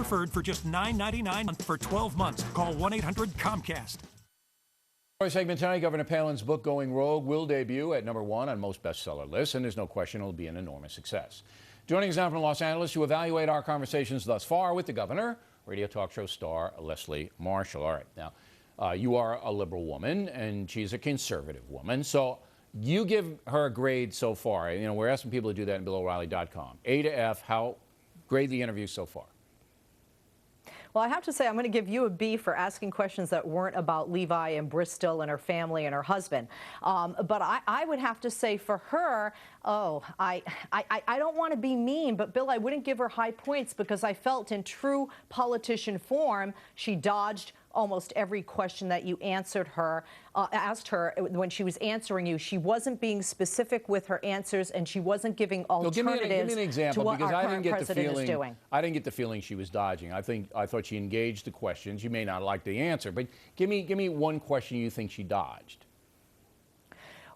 Preferred for just $9.99 for 12 months. Call 1-800-COMCAST. Our segment tonight, Governor Palin's book, Going Rogue, will debut at #1 on most bestseller lists, and there's no question it'll be an enormous success. Joining us now from Los Angeles to evaluate our conversations thus far with the governor, radio talk show star Leslie Marshall. All right, now, you are a liberal woman, and she's a conservative woman, so you give her a grade so far. You know, we're asking people to do that in BillO'Reilly.com. A to F, how grade the interview so far? Well, I have to say, I'm going to give you a B for asking questions that weren't about Levi and Bristol and her family and her husband. But I would have to say for her, I don't want to be mean, but Bill, I wouldn't give her high points because I felt in true politician form, she dodged almost every question that you asked her when she was answering you. She wasn't being specific with her answers, and she wasn't giving alternatives give me an example, to what because our I didn't current get the president is doing. I didn't get the feeling she was dodging. I thought she engaged the questions. You may not like the answer, but give me one question you think she dodged.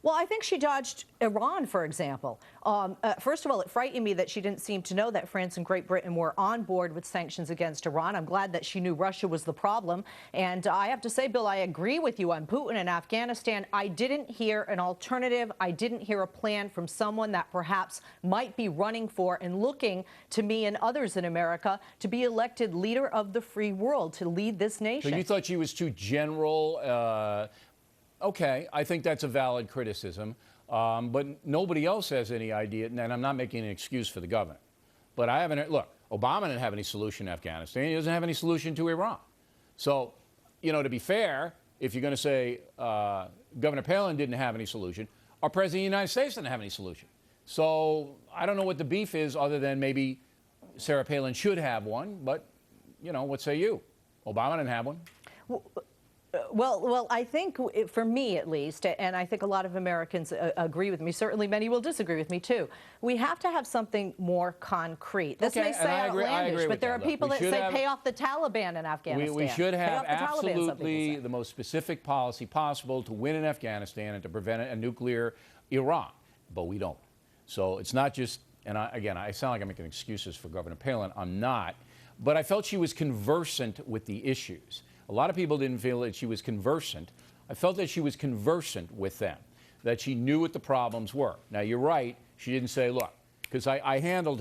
Well, I think she dodged Iran, for example. First of all, it frightened me that she didn't seem to know that France and Great Britain were on board with sanctions against Iran. I'm glad that she knew Russia was the problem. And I have to say, Bill, I agree with you on Putin and Afghanistan. I didn't hear an alternative. I didn't hear a plan from someone that perhaps might be running for and looking to me and others in America to be elected leader of the free world, to lead this nation. So you thought she was too general? Okay, I think that's a valid criticism, but nobody else has any idea, and I'm not making an excuse for the governor. But I haven't, look, Obama didn't have any solution to Afghanistan. He doesn't have any solution to Iran. So, you know, to be fair, if you're going to say Governor Palin didn't have any solution, our President of the United States didn't have any solution. So I don't know what the beef is other than maybe Sarah Palin should have one, but, you know, what say you? Obama didn't have one. Well, I think, for me at least, and I think a lot of Americans agree with me, certainly many will disagree with me too, we have to have something more concrete. This may say outlandish, but there are people that say pay off the Taliban in Afghanistan. We should have absolutely the most specific policy possible to win in Afghanistan and to prevent a nuclear Iran, but we don't. So it's not just, and again, I sound like I'm making excuses for Governor Palin. I'm not, but I felt she was conversant with the issues. A lot of people didn't feel that she was conversant. I felt that she was conversant with them, that she knew what the problems were. Now, you're right. She didn't say, look, because I handed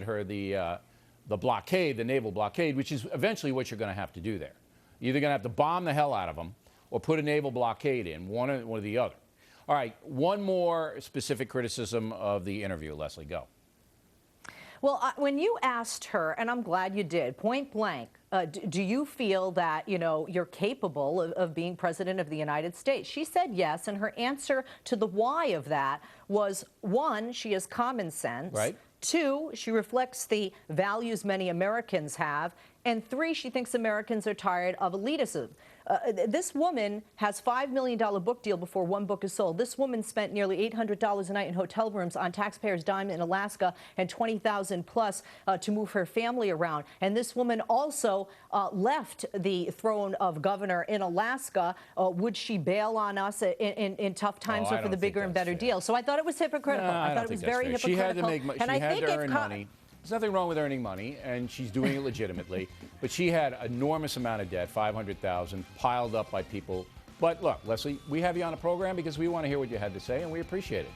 her the blockade, the naval blockade, which is eventually what you're going to have to do there. You're either going to have to bomb the hell out of them or put a naval blockade in, one or the other. All right, one more specific criticism of the interview. Leslie, go. Well, when you asked her, and I'm glad you did, point blank, do you feel that, you know, you're capable of being president of the United States? She said yes, and her answer to the why of that was, one, she has common sense. Right. Two, she reflects the values many Americans have. And three, she thinks Americans are tired of elitism. This woman has a $5 million book deal before one book is sold. This woman spent nearly $800 a night in hotel rooms on taxpayers' dime in Alaska and $20,000 plus to move her family around. And this woman also left the throne of governor in Alaska. Would she bail on us in tough times or for the bigger and better deal? So I thought it was hypocritical. No, I thought it was very hypocritical. She had to make money. She had to earn money. There's nothing wrong with earning money, and she's doing it legitimately. But she had an enormous amount of debt, $500,000, piled up by people. But look, Leslie, we have you on the program because we want to hear what you had to say, and we appreciate it.